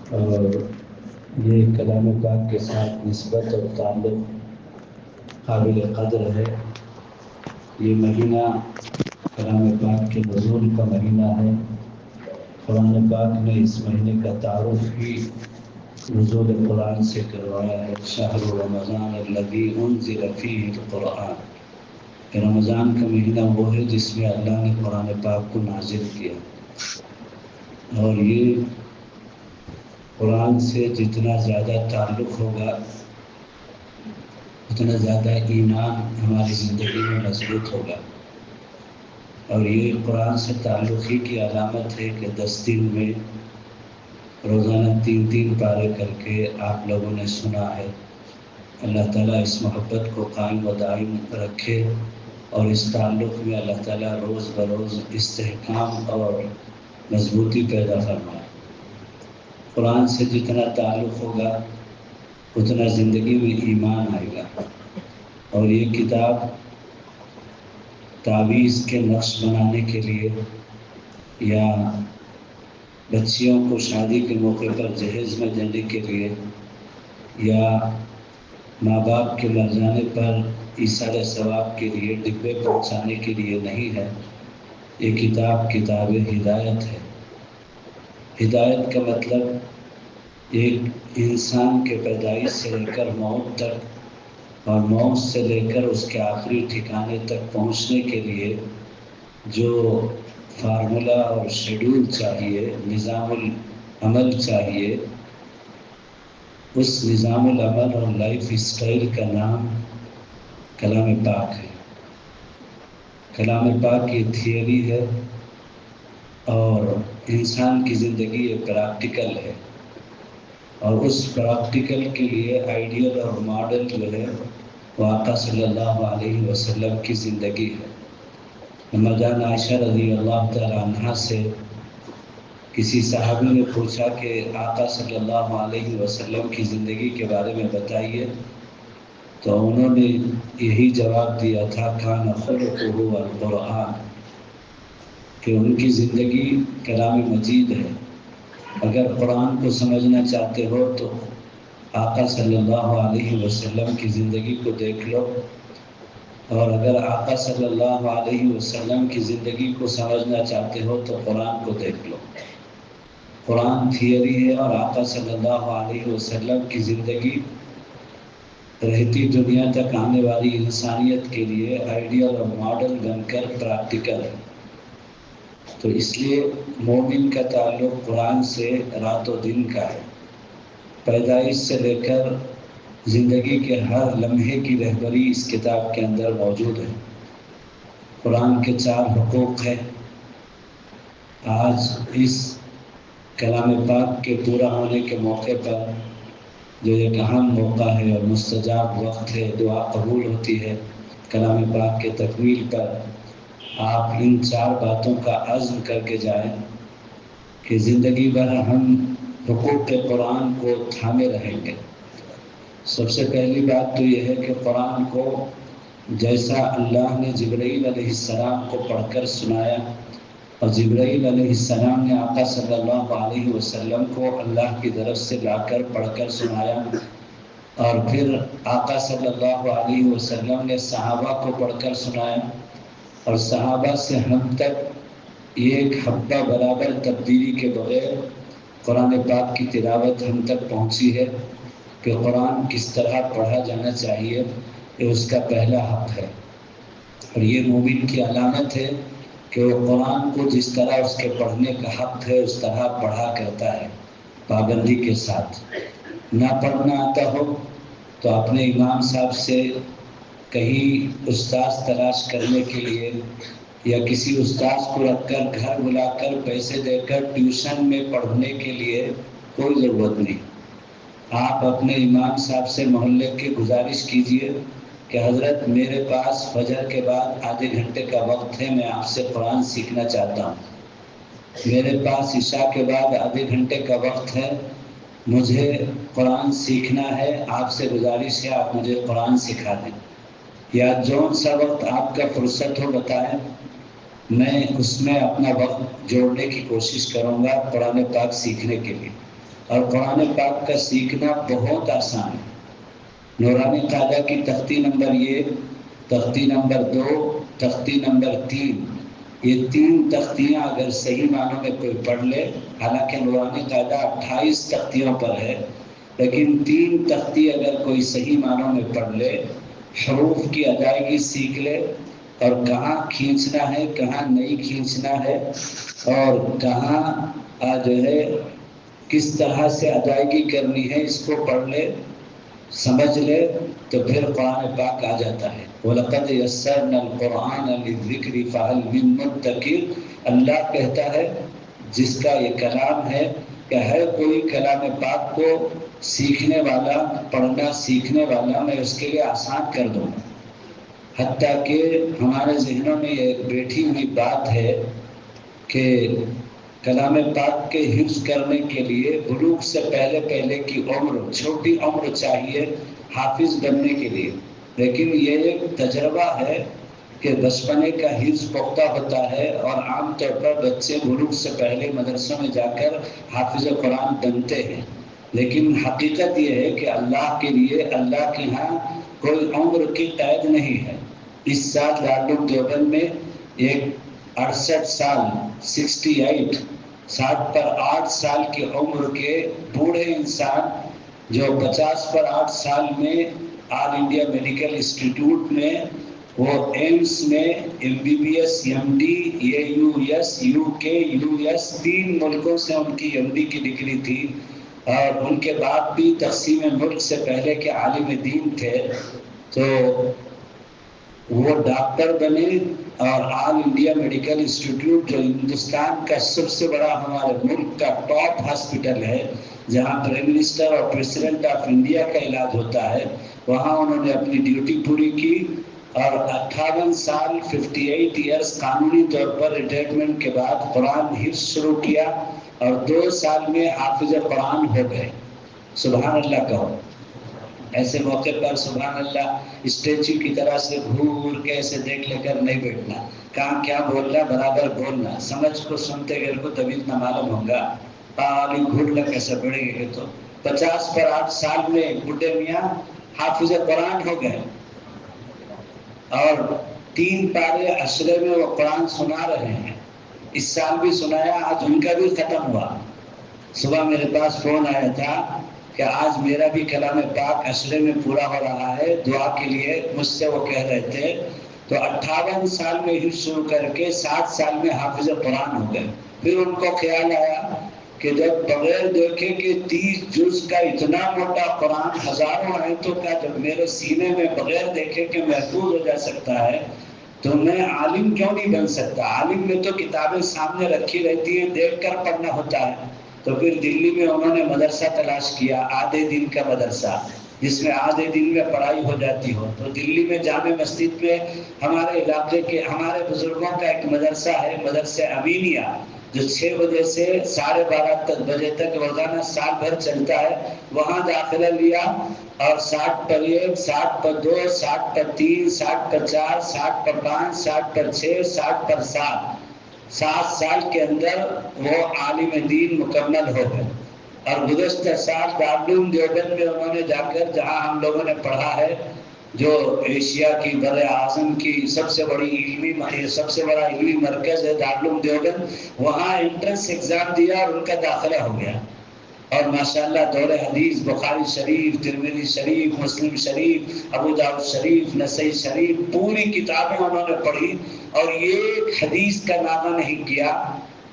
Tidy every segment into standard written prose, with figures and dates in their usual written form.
اور یہ کلام پاک کے ساتھ نسبت اور تعلق قابل قدر ہے۔ یہ مہینہ کلام پاک کے نزول کا مہینہ ہے۔ قرآن پاک نے اس مہینے کا تعارف ہی نزول قرآن سے کروایا ہے۔ شہر رمضان الذی انزل فیہ القرآن، کہ رمضان کا مہینہ وہ ہے جس میں اللہ نے قرآن پاک کو نازل کیا، اور یہ قرآن سے جتنا زیادہ تعلق ہوگا اتنا زیادہ ایمان ہماری زندگی میں مضبوط ہوگا۔ اور یہ قرآن سے تعلق ہی کی علامت ہے کہ 10 دن میں روزانہ 3 پارے کر کے آپ لوگوں نے سنا ہے۔ اللہ تعالیٰ اس محبت کو قائم و دائم رکھے، اور اس تعلق میں اللہ تعالیٰ روز بروز استحکام اور مضبوطی پیدا فرمائے۔ قرآن سے جتنا تعلق ہوگا اتنا زندگی میں ایمان آئے گا۔ اور یہ کتاب تعویذ کے نقش بنانے کے لیے، یا بچیوں کو شادی کے موقع پر جہیز میں دینے کے لیے، یا ماں باپ کے مر جانے پر ایصال ثواب کے لیے ڈبے پہنچانے کے لیے نہیں ہے۔ یہ کتاب ہدایت ہے۔ ہدایت کا مطلب ایک انسان کے پیدائش سے لے کر موت تک، اور موت سے لے کر اس کے آخری ٹھکانے تک پہنچنے کے لیے جو فارمولا اور شیڈول چاہیے، نظام العمل چاہیے، اس نظام العمل اور لائف اسٹائل کا نام کلام پاک ہے۔ کلام پاک یہ تھیوری ہے، اور انسان کی زندگی ایک پریکٹیکل ہے، اور اس پریکٹیکل کے لیے آئیڈیل اور ماڈل جو ہے وہ آقا صلی اللہ علیہ وسلم کی زندگی ہے۔ جان عائشہ رضی اللہ تعالی عنہا سے کسی صحابی نے پوچھا کہ آقا صلی اللہ علیہ وسلم کی زندگی کے بارے میں بتائیے، تو انہوں نے یہی جواب دیا تھا، کان خلقہ القرآن، کہ ان کی زندگی کلام مجید ہے۔ اگر قرآن کو سمجھنا چاہتے ہو تو آقا صلی اللہ علیہ وسلم کی زندگی کو دیکھ لو، اور اگر آقا صلی اللہ علیہ وسلم کی زندگی کو سمجھنا چاہتے ہو تو قرآن کو دیکھ لو۔ قرآن تھیوری ہے، اور آقا صلی اللہ علیہ وسلم کی زندگی رہتی دنیا تک آنے والی انسانیت کے لیے آئیڈیل اور ماڈل بن کر پریکٹیکل ہے۔ تو اس لیے مومن کا تعلق قرآن سے رات و دن کا ہے۔ پیدائش سے لے کر زندگی کے ہر لمحے کی رہبری اس کتاب کے اندر موجود ہے۔ قرآن کے 4 حقوق ہیں۔ آج اس کلام پاک کے پورا ہونے کے موقع پر جو ایک اہم موقع ہے اور مستجاب وقت ہے، دعا قبول ہوتی ہے کلام پاک کے تکمیل پر، آپ ان 4 باتوں کا عزم کر کے جائیں کہ زندگی بھر ہم حقوق قرآن کو تھامے رہیں گے۔ سب سے پہلی بات تو یہ ہے کہ قرآن کو جیسا اللہ نے جبرائیل علیہ السلام کو پڑھ کر سنایا، اور جبرائیل علیہ السلام نے آقا صلی اللہ علیہ وسلم کو اللہ کی طرف سے لا کر پڑھ کر سنایا، اور پھر آقا صلی اللہ علیہ وسلم نے صحابہ کو پڑھ کر سنایا، اور صحابہ سے ہم تک یہ ایک حبہ برابر تبدیلی کے بغیر قرآن پاک کی تلاوت ہم تک پہنچی ہے کہ قرآن کس طرح پڑھا جانا چاہیے، یہ اس کا پہلا حق ہے۔ اور یہ مومن کی علامت ہے کہ وہ قرآن کو جس طرح اس کے پڑھنے کا حق ہے اس طرح پڑھا کرتا ہے، پابندی کے ساتھ۔ نہ پڑھنا آتا ہو تو اپنے امام صاحب سے کہیں استاذ تلاش کرنے کے لیے، یا کسی استاذ کو رکھ کر گھر بلا کر پیسے دے کر ٹیوشن میں پڑھنے کے لیے کوئی ضرورت نہیں۔ آپ اپنے امام صاحب سے محلے کی گزارش کیجئے کہ حضرت میرے پاس فجر کے بعد آدھے گھنٹے کا وقت ہے، میں آپ سے قرآن سیکھنا چاہتا ہوں۔ میرے پاس عشاء کے بعد آدھے گھنٹے کا وقت ہے، مجھے قرآن سیکھنا ہے، آپ سے گزارش ہے آپ مجھے قرآن سکھا دیں۔ یا جون سا وقت آپ کا فرصت ہو بتائیں، میں اس میں اپنا وقت جوڑنے کی کوشش کروں گا قرآن پاک سیکھنے کے لیے۔ اور قرآن پاک کا سیکھنا بہت آسان ہے۔ نورانی قاعدہ کی تختی نمبر 1، تختی نمبر 2، تختی نمبر 3، یہ 3 تختیاں اگر صحیح معنوں میں کوئی پڑھ لے، حالانکہ نورانی قاعدہ 28 تختیوں پر ہے، لیکن 3 تختی اگر کوئی صحیح معنوں میں پڑھ لے، حروف کی ادائیگی سیکھ لے، اور کہاں کھینچنا ہے کہاں نہیں کھینچنا ہے، اور کہاں جو ہے کس طرح سے ادائیگی کرنی ہے، اس کو پڑھ لے، سمجھ لے، تو پھر قرآن پاک آ جاتا ہے۔ وَلَقَدْ يَسَّرْنَا الْقُرْآنَ لِلذِّكْرِ فَهَلْ مِن مُّدَّكِرٍ، اللہ کہتا ہے جس کا یہ کلام ہے کہ ہے کوئی کلام پاک کو سیکھنے والا، پڑھنا سیکھنے والا، میں اس کے لیے آسان کر دوں گا۔ حتیٰ کہ ہمارے ذہنوں میں ایک بیٹھی ہوئی بات ہے کہ کلام پاک کے حفظ کرنے کے لیے بلوغ سے پہلے کی عمر، چھوٹی عمر چاہیے حافظ بننے کے لیے، لیکن یہ ایک تجربہ ہے کہ بچپنے کا حفظ پختہ ہوتا ہے، اور عام طور پر بچے بلوغ سے پہلے مدرسوں میں جا کر حافظ قرآن بنتے ہیں، لیکن حقیقت یہ ہے کہ اللہ کے لیے اللہ کے ہاں کوئی عمر کی قید نہیں ہے۔ اس سال دارالعلوم دیوبند میں ایک 68 سال 68 60 پر 8 سال کی عمر کے بوڑھے انسان جو 50 پر 8 سال میں آل انڈیا میڈیکل انسٹیٹیوٹ میں، وہ ایمس میں MBBS MD AUS UK US 3 ملکوں سے ان کی MD کی ڈگری تھی، اور ان کے بعد بھی تقسیم ملک سے پہلے کے عالم دین تھے، تو وہ ڈاکٹر بنے، اور آل انڈیا میڈیکل انسٹیٹیوٹ جو ہندوستان کا سب سے بڑا، ہمارے ملک کا ٹاپ ہاسپٹل ہے، جہاں پرائم منسٹر اور پریزیڈنٹ آف انڈیا کا علاج ہوتا ہے، وہاں انہوں نے اپنی ڈیوٹی پوری کی، اور 58 سال 58 ایئرس قانونی طور پر ریٹائرمنٹ کے بعد قرآن حفظ شروع کیا، اور 2 سال میں حافظ قرآن ہو گئے۔ سبحان اللہ کہو۔ ایسے موقع پر سبحان اللہ اسٹیچو کی طرح سے گھور کے ایسے دیکھ لے کر نہیں بیٹھنا، کہاں کیا بولنا برابر بولنا، سمجھ کو سنتے گئے کو تبھی نہ معلوم ہوگا، پالی گھور لگ کیسے پڑے گے۔ تو 50 پر 8 سال میں بڈھے میاں حافظ قرآن ہو گئے، اور 3 پارے عشرے میں وہ قرآن سنا رہے ہیں۔ اس سال بھی سنایا، آج ان کا بھی ختم ہوا۔ صبح میرے پاس فون آیا تھا کہ آج میرا بھی کلام پاک عشرے میں پورا ہو رہا ہے، دعا کے لیے مجھ سے وہ کہہ رہے تھے۔ تو 58 سال میں حفظ شروع کر کے 60 سال میں حافظ قرآن ہو گئے۔ پھر ان کو خیال آیا کہ جب بغیر دیکھے کہ 30 جز کا اتنا موٹا قرآن ہزاروں آیتوں کا جب میرے سینے میں بغیر دیکھے کہ محفوظ ہو جا سکتا ہے، تو میں عالم کیوں نہیں بن سکتا؟ عالم میں تو کتابیں سامنے رکھی رہتی ہیں، دیکھ کر پڑھنا ہوتا ہے۔ تو پھر دلی میں انہوں نے مدرسہ تلاش کیا، آدھے دن کا مدرسہ، جس میں آدھے دن میں پڑھائی ہو جاتی ہو۔ تو دلی میں جامع مسجد میں ہمارے علاقے کے ہمارے بزرگوں کا ایک مدرسہ ہے، مدرسہ امینیہ، جو 6 بجے سے 12:30 بجے تک روزانہ سال بھر چلتا ہے۔ وہاں داخلہ لیا، اور 60 پر 1، 60 پر 2، 60 پر 3، 60 پر 4، 60 پر 5، 60 پر 6، 60 پر 7، 7 سال کے اندر وہ عالم دین مکمل ہو گئے۔ اور گزشتہ سال دارالعلوم دیوبند میں انہوں نے جا کر، جہاں ہم لوگوں نے پڑھا ہے، جو ایشیا کی بر اعظم کی سب سے بڑا علمی مرکز ہے دارالعلوم دیوبند، وہاں انٹرنس ایگزام دیا اور ان کا داخلہ ہو گیا۔ اور ماشاءاللہ دور حدیث، بخاری شریف، ترمذی شریف، مسلم شریف، ابو داؤد شریف، نسائی شریف، پوری کتابیں انہوں نے پڑھی، اور ایک حدیث کا نامہ نہیں کیا۔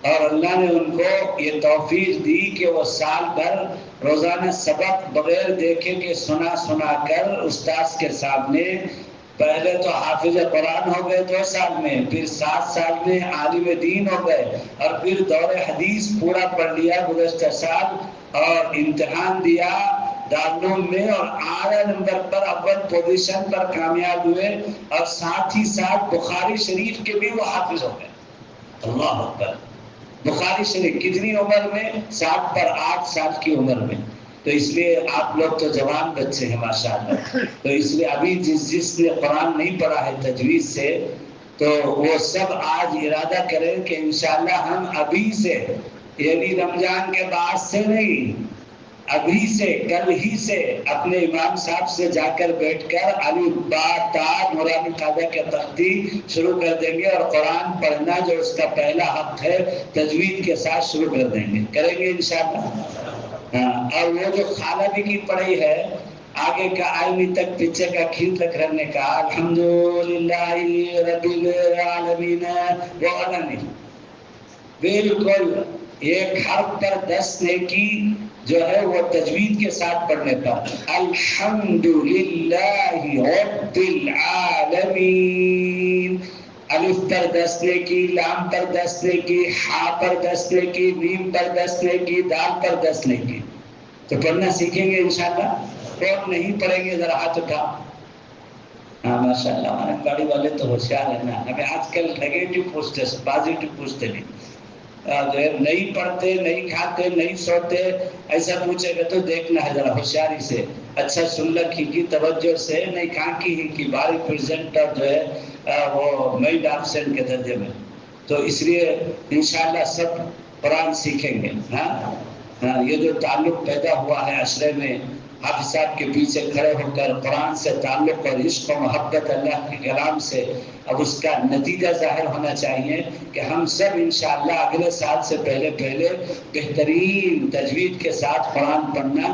اور اللہ نے ان کو یہ توفیق دی کہ وہ سال بھر روزانہ سبق بغیر دیکھے کہ سنا کر استاذ کے سامنے، پہلے تو حافظ قرآن ہو گئے 2 سال میں، پھر 7 سال میں عالم دین ہو گئے، اور پھر دور حدیث پورا پڑھ لیا گزشتہ سال، اور امتحان دیا دارالعلوم میں، اور اعلیٰ نمبر پر اول پوزیشن پر کامیاب ہوئے، اور ساتھ ہی ساتھ بخاری شریف کے بھی وہ حافظ ہو گئے۔ اللہ اکبر! بخاری شریف کتنی عمر میں؟ 60 پر 8 سال کی عمر میں۔ تو اس لیے آپ لوگ تو جوان بچے ہیں ماشاءاللہ، تو اس لیے ابھی جس نے قرآن نہیں پڑھا ہے تجوید سے، تو وہ سب آج ارادہ کریں کہ انشاءاللہ ہم ابھی سے، یعنی رمضان کے بعد سے نہیں، ابھی سے کل ہی سے اپنے امام صاحب سے جا کر بیٹھ کر الف با تا نورانی قاعدہ کے تختی شروع کر دیں گے اور قرآن پڑھنا جو اس کا پہلا حق ہے تجوید کے ساتھ شروع کر دیں گے، کریں گے انشاءاللہ۔ ہاں، اور وہ جو خالہ بھی کی پڑھائی ہے آگے کا آئینی تک پیچھے کا کھیر تک رہنے کا الحمدللہ رب العالمین وہ والا نہیں، بالکل ایک حرف پر 10 نیکی جو ہے وہ تجوید کے ساتھ پڑھنے پر الحمدللہ رب العالمین، الف پر 10 نیکی، لام پر 10 نیکی، ہا پر 10 نیکی، میم پر 10 نیکی، دال پر 10 نیکی۔ تو پڑھنا سیکھیں گے انشاءاللہ۔ اور نہیں پڑھیں گے ذرا ہاتھ اٹھا۔ ہاں ماشاءاللہ ہمارے گاڑی والے تو ہوشیار ہیں نا، ہمیں آج کل نیگیٹو پوچھتے پازیٹو پوچھتے نہیں، نہیں پڑھتے، نہیں کھاتے، نہیں سوتے، ایسا پوچھے گا تو دیکھنا ہے ذرا ہوشیاری سے، اچھا سن لکھی کی توجہ سے، نہیں کہاں کی ہی کی باری پریزنٹر جو ہے وہ میڈ آپشن کے درجے میں۔ تو اس لیے انشاءاللہ سب قرآن سیکھیں گے۔ ہاں یہ جو تعلق پیدا ہوا ہے عشرے میں حافظ صاحب کے پیچھے کھڑے ہو کر قرآن سے تعلق اور عشق و محبت اللہ کے کلام سے، اب اس کا نتیجہ ظاہر ہونا چاہیے کہ ہم سب انشاءاللہ اگلے سال سے پہلے بہترین تجوید کے ساتھ قرآن پڑھنا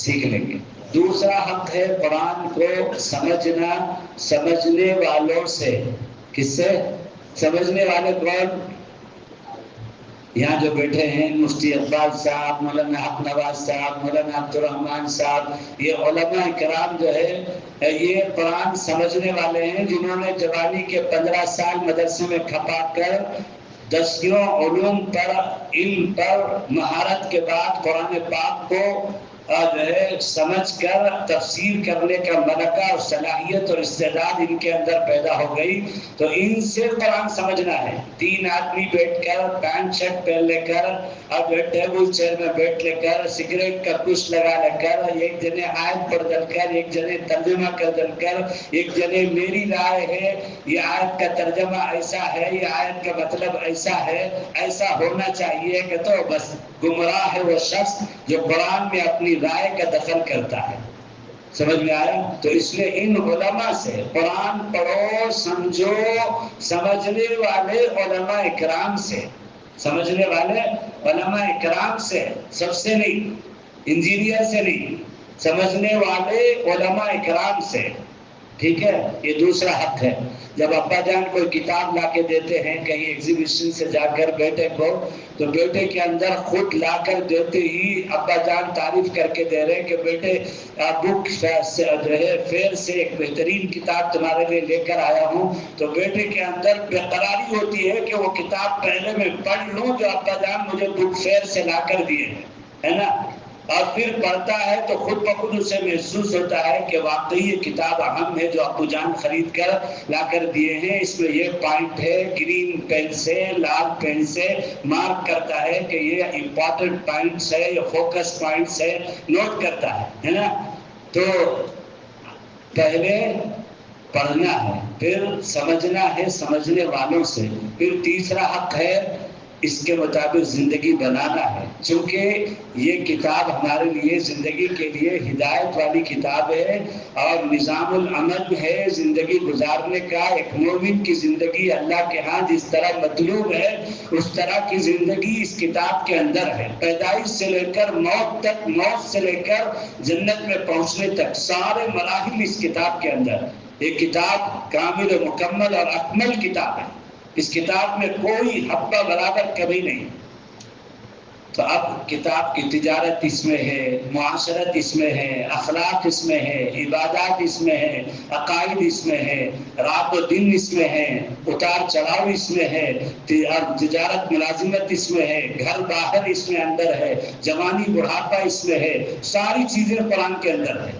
سیکھ لیں گے۔ دوسرا حق ہے قرآن کو سمجھنا سمجھنے والوں سے۔ کس سے؟ سمجھنے والے کون؟ یہاں جو بیٹھے ہیں مفتی اقبال صاحب، مولانا حق نواز صاحب، مولانا عبد الرحمان صاحب، یہ علماء کرام جو ہے یہ قرآن سمجھنے والے ہیں جنہوں نے جوانی کے 15 سال مدرسے میں کھپا کر 10 علوم پر علم پر مہارت کے بعد قرآن پاک کو جو ہے سمجھ کر تفسیر کرنے کا ملکہ اور صلاحیت اور استعداد ان کے اندر پیدا ہو گئی، تو ان سے قرآن سمجھنا ہے۔ 3 آدمی بیٹھ کر پینٹ شرٹ پہن لے کر اور ٹیبل چیئر میں بیٹھ لے کر سگریٹ کا کش لگا لے کر ایک جنے آیت پڑھ دل کر، ایک جنے ترجمہ کر دل کر، ایک جنے میری رائے ہے یہ آیت کا ترجمہ ایسا ہے، یہ آیت کا مطلب ایسا ہے، ایسا ہونا چاہیے کہ تو بس گمراہ ہے وہ شخص جو قرآن میں اپنی رائے کا دخل کرتا ہے۔ سمجھ میں آیا؟ تو اس لیے ان علماء سے قرآن پڑھو، سمجھو، سمجھنے والے علماء اکرام سے، سمجھنے والے علماء اکرام سے، سب سے نہیں، انجینئر سے نہیں، سمجھنے والے علماء اکرام سے۔ ٹھیک ہے، یہ دوسرا حق ہے۔ جب ابا جان کوئی کتاب لا کے دیتے ہیں کہیں ایگزیبیشن سے جا کر بیٹے کو، تو بیٹے کے اندر خود لا کر دیتے ہی ابا جان تعریف کر کے دے رہے ہیں کہ بیٹے بک فیئر سے ایک بہترین کتاب تمہارے لیے لے کر آیا ہوں، تو بیٹے کے اندر بےقراری ہوتی ہے کہ وہ کتاب پہلے میں پڑھ لوں جو ابا جان مجھے بک فیئر سے لا کر دیے ہیں، ہے نا؟ اور پھر پڑھتا ہے تو خود بخود اسے محسوس ہوتا ہے کہ واقعی یہ کتاب اہم ہے جو ابو جان خرید کر لا کر دیے ہیں، اس میں یہ پوائنٹ ہے، گرین پین سے لال پین سے مارک کرتا ہے کہ یہ امپورٹنٹ پوائنٹس ہے، یہ فوکس پوائنٹس ہے، نوٹ کرتا ہے نا؟ تو پہلے پڑھنا ہے، پھر سمجھنا ہے سمجھنے والوں سے، پھر تیسرا حق ہے اس کے مطابق زندگی بنانا ہے، چونکہ یہ کتاب ہمارے لیے زندگی کے لیے ہدایت والی کتاب ہے اور نظام العمل ہے زندگی گزارنے کا۔ ایک مومن کی زندگی اللہ کے ہاں جس طرح مطلوب ہے اس طرح کی زندگی اس کتاب کے اندر ہے، پیدائش سے لے کر موت تک، موت سے لے کر جنت میں پہنچنے تک سارے مراحل اس کتاب کے اندر۔ یہ کتاب کامل و مکمل اور اکمل کتاب ہے، اس کتاب میں کوئی حبہ برابر کمی نہیں۔ تو اب کتاب کی تجارت اس میں ہے، معاشرت اس میں ہے، اخلاق اس میں ہے، عبادات اس میں ہے، عقائد اس میں ہے، رات و دن اس میں ہے، اتار چڑھاؤ اس میں ہے، تجارت ملازمت اس میں ہے، گھر باہر اس میں اندر ہے، جوانی بڑھاپا اس میں ہے، ساری چیزیں قرآن کے اندر ہے۔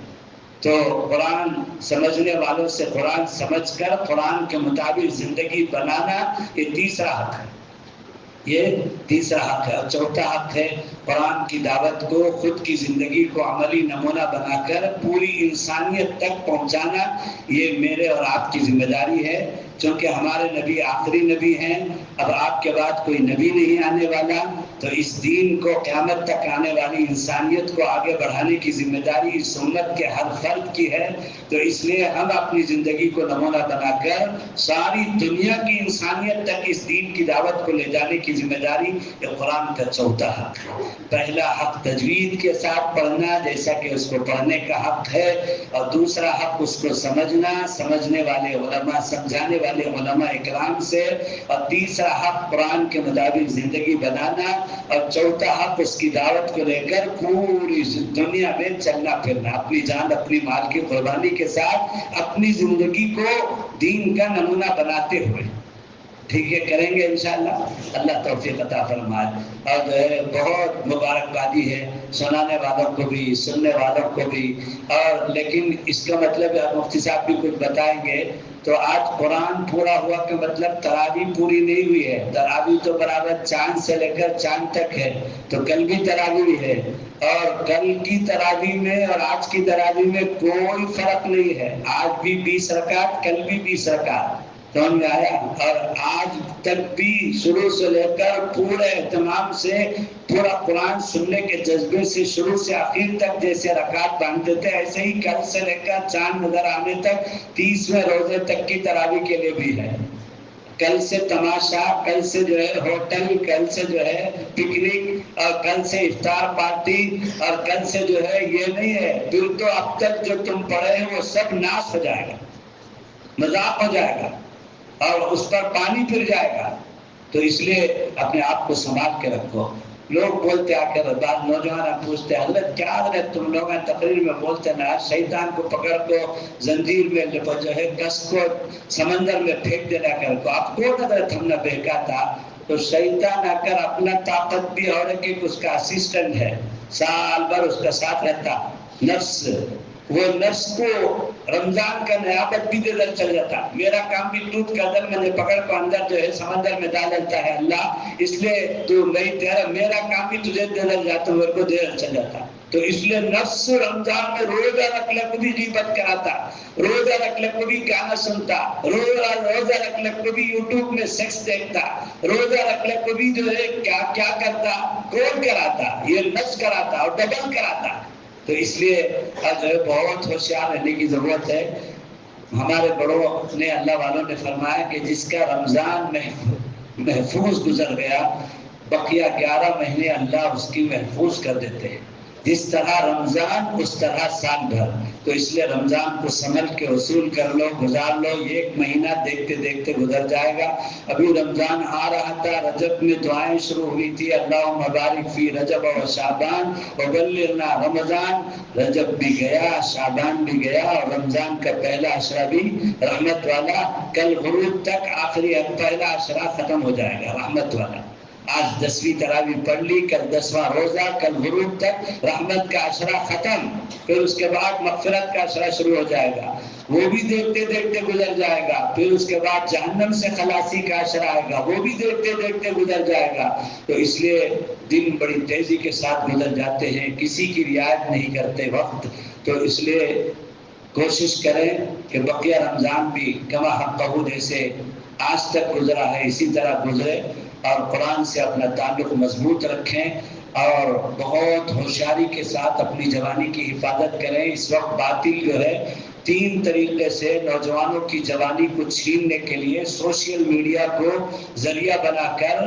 تو قرآن سمجھنے والوں سے قرآن سمجھ کر قرآن کے مطابق زندگی بنانا یہ تیسرا حق ہے، یہ تیسرا حق ہے۔ اور چوتھا حق ہے قرآن کی دعوت کو، خود کی زندگی کو عملی نمونہ بنا کر پوری انسانیت تک پہنچانا، یہ میرے اور آپ کی ذمہ داری ہے، چونکہ ہمارے نبی آخری نبی ہیں، اب آپ کے بعد کوئی نبی نہیں آنے والا، تو اس دین کو قیامت تک آنے والی انسانیت کو آگے بڑھانے کی ذمہ داری اس امت کے ہر فرد کی ہے۔ تو اس لیے ہم اپنی زندگی کو نمونہ بنا کر ساری دنیا کی انسانیت تک اس دین کی دعوت کو لے جانے کی ذمہ داری یہ قرآن کا چوتھا حق ہے۔ پہلا حق تجوید کے ساتھ پڑھنا جیسا کہ اس کو پڑھنے کا حق ہے، اور دوسرا حق اس کو سمجھنا، سمجھنے والے علماء، سمجھانے والے علماء اکرام سے، اور تیسرا حق قرآن کے مطابق زندگی بنانا، اور چوتھا حق اس کی دعوت کو لے کر پوری دنیا میں چلنا پھرنا، اپنی جان اپنی مال کی قربانی کے ساتھ اپنی زندگی کو دین کا نمونہ بناتے ہوئے۔ ٹھیک ہے، کریں گے انشاءاللہ، اللہ توفیق عطا فرمائے۔ اور جو ہے بہت مبارکبادی ہے سنانے والوں کو بھی، سننے والوں کو بھی، اور لیکن اس کا مطلب مفتی صاحب بھی کچھ بتائیں گے۔ تو آج قرآن پورا ہوا کا مطلب تراویح پوری نہیں ہوئی ہے، تراویح تو برابر چاند سے لے کر چاند تک ہے، تو کل بھی تراویح ہے، اور کل کی تراویح میں اور آج کی تراویح میں کوئی فرق نہیں ہے، آج بھی 20 رکعت، کل بھی 20 رکعت، سمجھ میں آیا؟ اور آج تک بھی شروع سے لے کر پورے اہتمام سے پورا قرآن سننے کے جذبے سے شروع سے آخر تک جیسے رکعت باندھتے تھے، ایسے ہی کل سے لے کر چاند نظر آنے تک 30ویں روزے تک کی تراویح کے لیے بھی ہے۔ کل سے تماشا، کل سے جو ہے ہوٹل، کل سے جو ہے پکنک، اور کل سے افطار پارٹی، اور کل سے جو ہے یہ نہیں ہے، پھر تو اب تک جو تم پڑھے ہیں وہ سب ناش ہو جائے گا، مذاق ہو جائے گا، اور اس پر پانی پھر جائے گا۔ تو اس لیے اپنے آپ کو سنبھال کے رکھو۔ لوگ بولتے آ کر، بعض نوجوان پوچھتے ہیں حضرت کیا حضرت تم لوگ تقریر میں بولتے نا شیطان کو پکڑ کو زنجیر میں جو ہے کس کو سمندر میں پھینک دینا کر کو، آپ کو حضرت ہم نے بہکا تھا۔ تو شیطان آ کر اپنا طاقت بھی اور ایک اس کا اسسٹنٹ ہے، سال بھر اس کا ساتھ رہتا نفس، وہ نفس کو رمضان کا نیابت بھی دے در چل جاتا، میرا کام بھی دودھ کا در میں پکڑ کو اندر جو ہے سمندر میں ڈال دیتا ہے اللہ، اس لیے تو نہیں تیرا، میرا کام بھی تجھے دے در جاتا، میرے کو دے در چل جاتا۔ تو اس لیے نفس رمضان میں روزہ رکھ لے کو بھی غیبت کراتا، روزہ رکھ لے کو بھی گانا سنتا، روزہ رکھ لے کو بھی یوٹیوب میں سیکس دیکھتا، روزہ رکھ لے کو بھی جو ہے کیا کرتا، کون کراتا، یہ نفس کراتا اور ڈبل کراتا۔ تو اس لیے آج بہت ہوشیار رہنے کی ضرورت ہے۔ ہمارے بڑوں نے، اللہ والوں نے فرمایا کہ جس کا رمضان محفوظ گزر گیا، بقیہ 11 مہینے اللہ اس کی محفوظ کر دیتے ہیں، جس طرح رمضان اس طرح سال بھر۔ تو اس لیے رمضان کو سنبھل کے وصول کر لو، گزار لو، یہ ایک مہینہ دیکھتے دیکھتے گزر جائے گا۔ ابھی رمضان آ رہا تھا، رجب میں دعائیں شروع ہوئی تھی، اللہم بارک فی رجب و شعبان وبلغنا رمضان۔ رجب بھی گیا، شعبان بھی گیا، اور رمضان کا پہلا عشرہ بھی رحمت والا، کل غروب تک آخری پہلا عشرہ ختم ہو جائے گا رحمت والا۔ آج 10ویں تراویح پڑھ لی، کل 10واں روزہ، کل غروب تک رحمت کا عشرہ ختم، پھر اس کے بعد مغفرت کا عشرہ شروع ہو جائے گا، وہ بھی دیکھتے دیکھتے گزر جائے گا، پھر اس کے بعد جہنم سے خلاصی کا عشرہ آئے گا، وہ بھی دیکھتے دیکھتے گزر جائے گا۔ تو اس لیے دن بڑی تیزی کے ساتھ گزر جاتے ہیں، کسی کی رعایت نہیں کرتے وقت۔ تو اس لیے کوشش کریں کہ بقیہ رمضان بھی کما حقہ جیسے آج تک گزرا ہے اسی طرح گزرے، اور قرآن سے اپنا تعلق مضبوط رکھیں، اور بہت ہوشیاری کے ساتھ اپنی جوانی کی حفاظت کریں۔ اس وقت باطل جو ہے 3 طریقے سے نوجوانوں کی جوانی کو چھیننے کے لیے سوشل میڈیا کو ذریعہ بنا کر،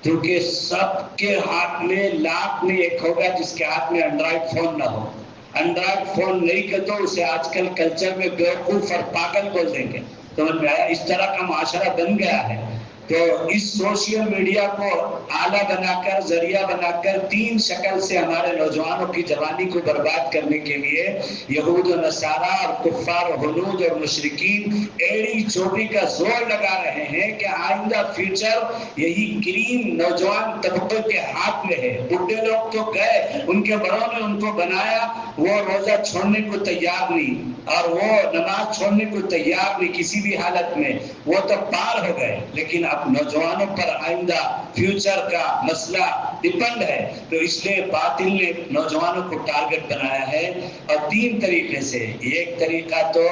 کیونکہ سب کے ہاتھ میں لاکھ میں ایک ہوگا جس کے ہاتھ میں اینڈرائڈ فون نہ ہو۔ اینڈرائڈ فون نہیں کہ تو اسے آج کل کلچر میں بیوقوف اور پاگل بول دیں گے، سمجھ میں آیا؟ اس طرح کا معاشرہ بن گیا ہے۔ تو اس سوشل میڈیا کو آلہ بنا کر، ذریعہ بنا کر 3 شکل سے ہمارے نوجوانوں کی جوانی کو برباد کرنے کے لیے یہود و نصارہ اور کفار و ہنود اور مشرکین ایڑی چوٹی کا زور لگا رہے ہیں کہ آئندہ فیوچر یہی گرین نوجوان طبقے کے ہاتھ میں ہے۔ بڈھے لوگ تو گئے، ان کے بڑوں نے ان کو بنایا، وہ روزہ چھوڑنے کو تیار نہیں، اور وہ نماز چھوڑنے کو تیار نہیں کسی بھی حالت میں، وہ تو پار ہو گئے۔ لیکن اب نوجوانوں پر آئندہ فیوچر کا مسئلہ ڈیپینڈ ہے، تو اس لیے باطل نے نوجوانوں کو ٹارگٹ بنایا ہے، اور 3 طریقے سے۔ ایک طریقہ تو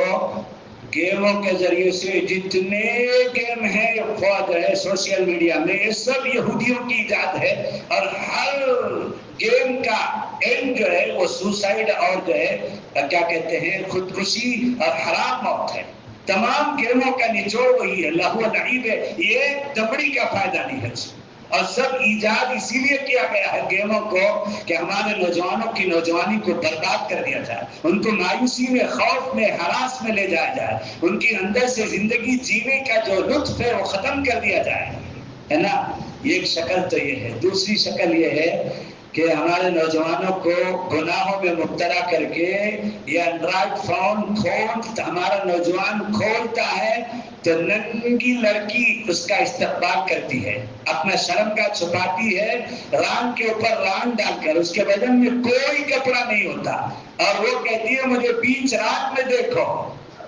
گیموں کے ذریعے سے جتنے گیم ہیں جو ہے سوشل میڈیا میں، یہ سب یہودیوں کی ایجاد ہے، اور ہر گیم کا اینڈ جو ہے وہ سوسائڈ اور جو ہے کیا کہتے ہیں خودکشی اور حرام موت ہے۔ تمام گیموں کا نچوڑ وہی ہے، لہو و لعب ہے، یہ دمڑی کا فائدہ نہیں ہے، اور سب ایجاد اسی لیے کیا گیا ہے گیموں کو کہ ہمارے نوجوانوں کی نوجوانی کو برباد کر دیا جائے، ان کو مایوسی میں، خوف میں، ہراس میں لے جایا جائے، ان کے اندر سے زندگی جینے کا جو لطف ہے وہ ختم کر دیا جائے، ہے نا۔ ایک شکل تو یہ ہے۔ دوسری شکل یہ ہے کہ ہمارے نوجوانوں کو گناہوں میں مبتلا کر کے یہ اینڈرائڈ فون ہمارا نوجوان کھولتا ہے تو ننگی لڑکی اس کا استقبال کرتی ہے، اپنا شرم کا چھپاتی ہے، ران کے اوپر ران ڈال کر، اس کے بدن میں کوئی کپڑا نہیں ہوتا، اور وہ کہتی ہے مجھے بیچ رات میں دیکھو،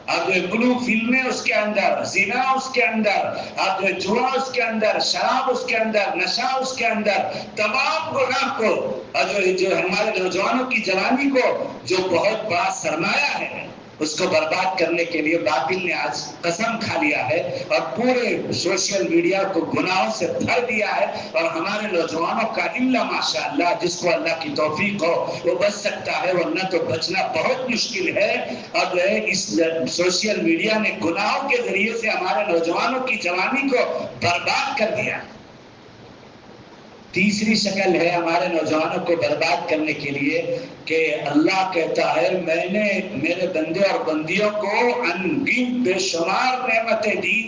اور جو بلو فلمیں اس کے اندر، زنا اس کے اندر، اور جو جوا اس کے اندر، شراب اس کے اندر، نشہ اس کے اندر، تمام گناہ کو، اور جو ہمارے نوجوانوں کی جوانی کو جو بہت بڑا سرمایہ ہے اس کو برباد کرنے کے لیے باطل نے آج قسم کھا لیا ہے، اور پورے سوشل میڈیا کو گناہوں سے بھر دیا ہے، اور ہمارے نوجوانوں کا الا ماشاء اللہ جس کو اللہ کی توفیق ہو وہ بچ سکتا ہے، ورنہ تو بچنا بہت مشکل ہے۔ اور اس سوشل میڈیا نے گناہوں کے ذریعے سے ہمارے نوجوانوں کی جوانی کو برباد کر دیا۔ تیسری شکل ہے ہمارے نوجوانوں کو برباد کرنے کے لیے کہ اللہ کہتا ہے میں نے میرے بندے اور بندیوں کو انگنت بے شمار نعمتیں دی،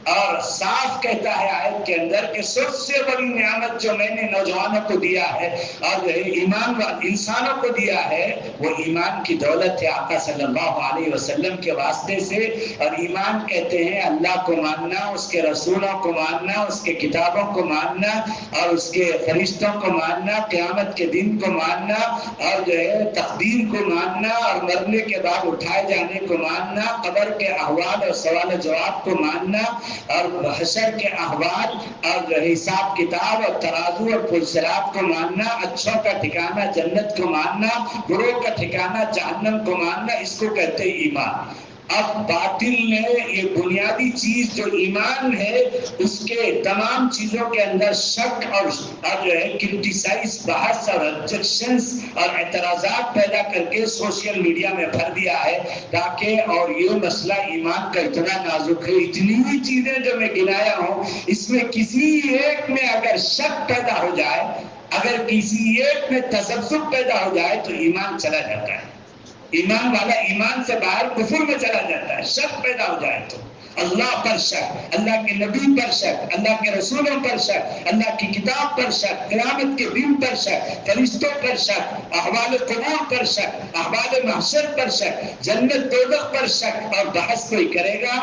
اور صاف کہتا ہے آیت کے اندر کہ سب سے بڑی نعمت جو میں نے نوجوانوں کو دیا ہے اور جو ہے ایمان انسانوں کو دیا ہے وہ ایمان کی دولت ہے آقا صلی اللہ علیہ وسلم کے واسطے سے۔ اور ایمان کہتے ہیں اللہ کو ماننا، اس کے رسولوں کو ماننا، اس کے کتابوں کو ماننا، اور اس کے فرشتوں کو ماننا، قیامت کے دن کو ماننا، اور جو ہے تقدیر کو ماننا، اور مرنے کے بعد اٹھائے جانے کو ماننا، قبر کے احوال اور سوال و جواب کو ماننا، اور حشر کے احوال اور حساب کتاب اور ترازو اور پلسرات کو ماننا، اچھوں کا ٹھکانہ جنت کو ماننا، بروں کا ٹھکانہ جہنم کو ماننا، اس کو کہتے ہیں ایمان۔ اب باطل نے یہ بنیادی چیز جو ایمان ہے اس کے تمام چیزوں کے اندر شک اور جو ہے کرٹیسائز، بحث اور آبجیکشنز اور اعتراضات پیدا کر کے سوشل میڈیا میں بھر دیا ہے، تاکہ اور یہ مسئلہ ایمان کا اتنا نازک ہے، اتنی ہی چیزیں جو میں گنایا ہوں اس میں کسی ایک میں اگر شک پیدا ہو جائے، اگر کسی ایک میں تذبذب پیدا ہو جائے تو ایمان چلا جاتا ہے، ایمان والا ایمان سے باہر کفر میں چلا جاتا ہے۔ شک پیدا ہو جائے تو اللہ پر شک، اللہ کے نبی پر شک، اللہ کے رسولوں پر شک، اللہ کی کتاب پر شک، قیامت کے دن پر شک، فرشتوں پر شک، احوال قبور پر شک، احوال محشر پر شک، جنت دوزخ پر شک، اور بحث کوئی کرے گا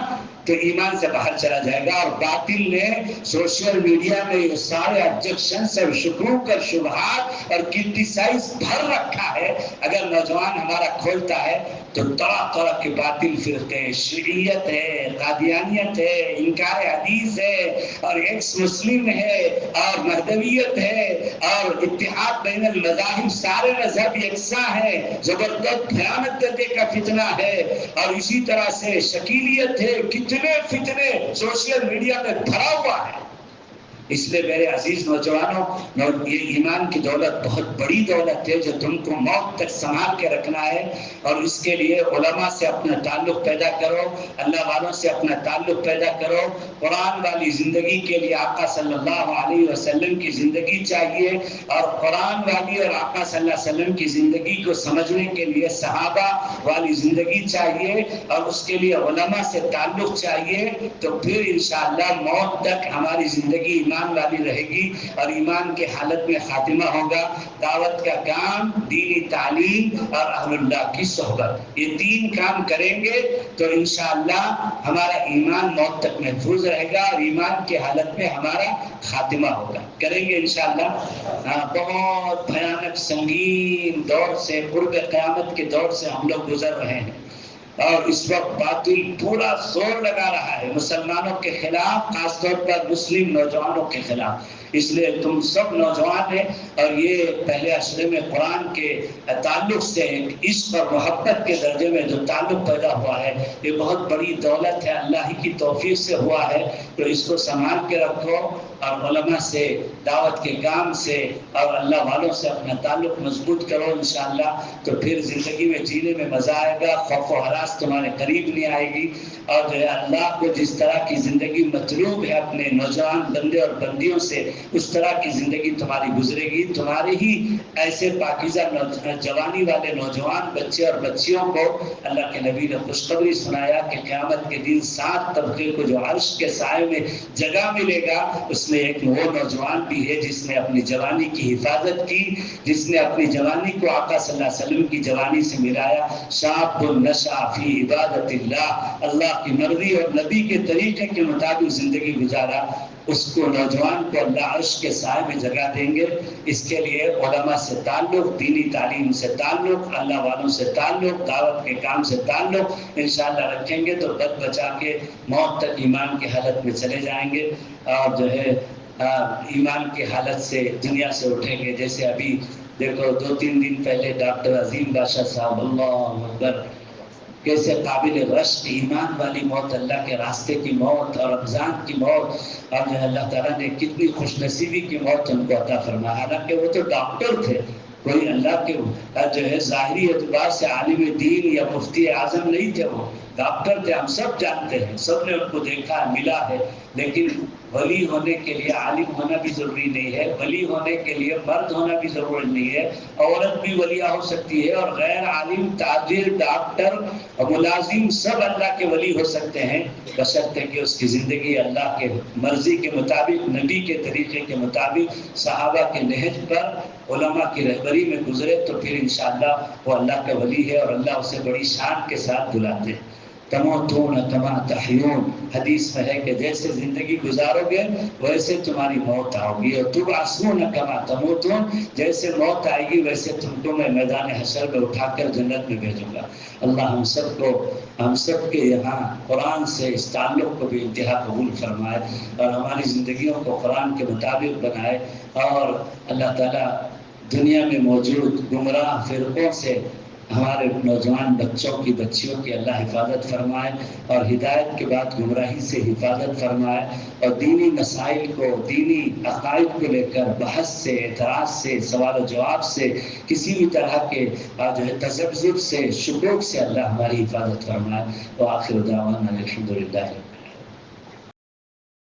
تو ایمان سے باہر چلا جائے گا۔ اور باطل نے سوشل میڈیا میں یہ سارے آبجیکشنز اور شکوک اور شبہات اور کرٹیسائز بھر رکھا ہے۔ اگر نوجوان ہمارا کھولتا ہے تو طرح طرح کے باطل فرقے، شیعیت ہے، قادیانیت ہے، انکار حدیث ہے، اور ایکس مسلم ہے، اور مہدویت ہے، اور اتحاد بین المذاہب، سارے مذہب یکساں ہے، زبردست بھیانک درجے کا فتنہ ہے، اور اسی طرح سے شکیلیت ہے، کتنے فتنے سوشل میڈیا میں بھرا ہوا ہے۔ اس لیے میرے عزیز نوجوانوں، یہ ایمان کی دولت بہت بڑی دولت ہے جو تم کو موت تک سنبھال کے رکھنا ہے، اور اس کے لیے علماء سے اپنا تعلق پیدا کرو، اللہ والوں سے اپنا تعلق پیدا کرو، قرآن والی زندگی کے لیے آقا صلی اللہ علیہ وسلم کی زندگی چاہیے، اور قرآن والی اور آقا صلی اللہ علیہ وسلم کی زندگی کو سمجھنے کے لیے صحابہ والی زندگی چاہیے، اور اس کے لیے علماء سے تعلق چاہیے، تو پھر انشاءاللہ موت تک ہماری زندگی ایمان والی رہے گی، اور ایمان کے حالت میں خاتمہ ہوگا۔ دعوت کا کام، دینی تعلیم اور اہل اللہ کی صحبت، یہ تین کام کریں گے تو انشاءاللہ ہمارا ایمان موت تک محفوظ رہے گا، اور ایمان کے حالت میں ہمارا خاتمہ ہوگا۔ کریں گے انشاءاللہ۔ بہت بھیانک سنگین دور سے، قرب قیامت کے دور سے ہم لوگ گزر رہے ہیں، اور اس وقت باطل پورا زور لگا رہا ہے مسلمانوں کے خلاف، خاص طور پر مسلم نوجوانوں کے خلاف۔ اس لیے تم سب نوجوان ہیں اور یہ پہلے عشرے میں قرآن کے تعلق سے عشق اور محبت کے درجے میں جو تعلق پیدا ہوا ہے یہ بہت بڑی دولت ہے، اللہ ہی کی توفیق سے ہوا ہے، تو اس کو سنبھال کے رکھو اور علماء سے، دعوت کے کام سے اور اللہ والوں سے اپنا تعلق مضبوط کرو انشاءاللہ، تو پھر زندگی میں جینے میں مزہ آئے گا، خوف و ہراس تمہارے قریب نہیں آئے گی، اور جو ہے اللہ کو جس طرح کی زندگی مطلوب ہے اپنے نوجوان بندے اور بندیوں سے، اس طرح کی زندگی تمہاری گزرے گی۔ تمہارے ہی ایسے پاکیزہ جوانی والے نوجوان بچے اور بچیوں کو اللہ کے نبی نے خوشخبری سنایا کہ قیامت کے دن 7 طبقے کو جو عرش کے سائے میں جگہ ملے گا، اس میں ایک وہ نوجوان بھی ہے جس نے اپنی جوانی کی حفاظت کی، جس نے اپنی جوانی کو آقا صلی اللہ علیہ وسلم کی جوانی سے ملایا۔ شاب نشأ فی عبادت اللہ کی مرضی اور نبی کے طریقے کے مطابق زندگی گزارا، اس کو نوجوان کو اللہ عرش کے سائے میں جگہ دیں گے۔ اس کے لیے علماء سے تعلق، دینی تعلیم سے تعلق، اللہ والوں سے تعلق، دعوت کے کام سے تعلق انشاءاللہ رکھیں گے تو بد بچا کے موت تک ایمان کی حالت میں چلے جائیں گے، اور جو ہے ایمان کی حالت سے دنیا سے اٹھیں گے۔ جیسے ابھی دیکھو 2-3 دن پہلے ڈاکٹر عظیم بادشاہ صاحب، اللہ اکبر، کیسے قابل رشک ایمان والی موت، اللہ کے راستے کی موت اور رمضان کی موت، اور جو اللہ تعالیٰ نے کتنی خوش نصیبی کی موت ان کو عطا فرمایا۔ حالانکہ وہ تو ڈاکٹر تھے، کوئی اللہ کے جو ہے ظاہری اعتبار سے عالم دین یا مفتی اعظم نہیں تھے، وہ ڈاکٹر تھے، ہم سب جانتے ہیں، سب نے ان کو دیکھا ملا ہے، لیکن ولی ہونے کے لیے عالم ہونا بھی ضروری نہیں ہے، ولی ہونے کے لیے مرد ہونا بھی ضروری نہیں ہے، عورت بھی ولیہ ہو سکتی ہے، اور غیر عالم، تاجر، ڈاکٹر، ملازم سب اللہ کے ولی ہو سکتے ہیں، بشرطے کہ اس کی زندگی اللہ کے مرضی کے مطابق، نبی کے طریقے کے مطابق، صحابہ کے نہج پر، علماء کی رہبری میں گزرے، تو پھر انشاءاللہ وہ اللہ کا ولی ہے اور اللہ اسے بڑی شان کے ساتھ بلاتے ہیں۔ تموتون کما تحیون، حدیث میں ہے کہ جیسے زندگی گزارو گے ویسے تمہاری موت آؤ گی، اور تبعثون کما تموتون، جیسے موت آئے گی ویسے تم کو میں میدان حشر میں اٹھا کر جنت میں بھیجوں گا۔ اللہ ہم سب کے یہاں قرآن سے اس تعلق کو بھی انتہا قبول فرمائے اور ہماری زندگیوں کو قرآن کے مطابق بنائے، اور اللہ تعالیٰ دنیا میں موجود گمراہ فرقوں سے ہمارے نوجوان بچوں کی، بچیوں کی اللہ حفاظت فرمائے، اور ہدایت کے بعد گمراہی سے حفاظت فرمائے، اور دینی مسائل کو، دینی عقائد کو لے کر بحث سے، اعتراض سے، سوال و جواب سے، کسی بھی طرح کے جو ہے تذبذب سے، شکوک سے اللہ ہماری حفاظت فرمائے۔ وآخر دعوانا الحمدللہ۔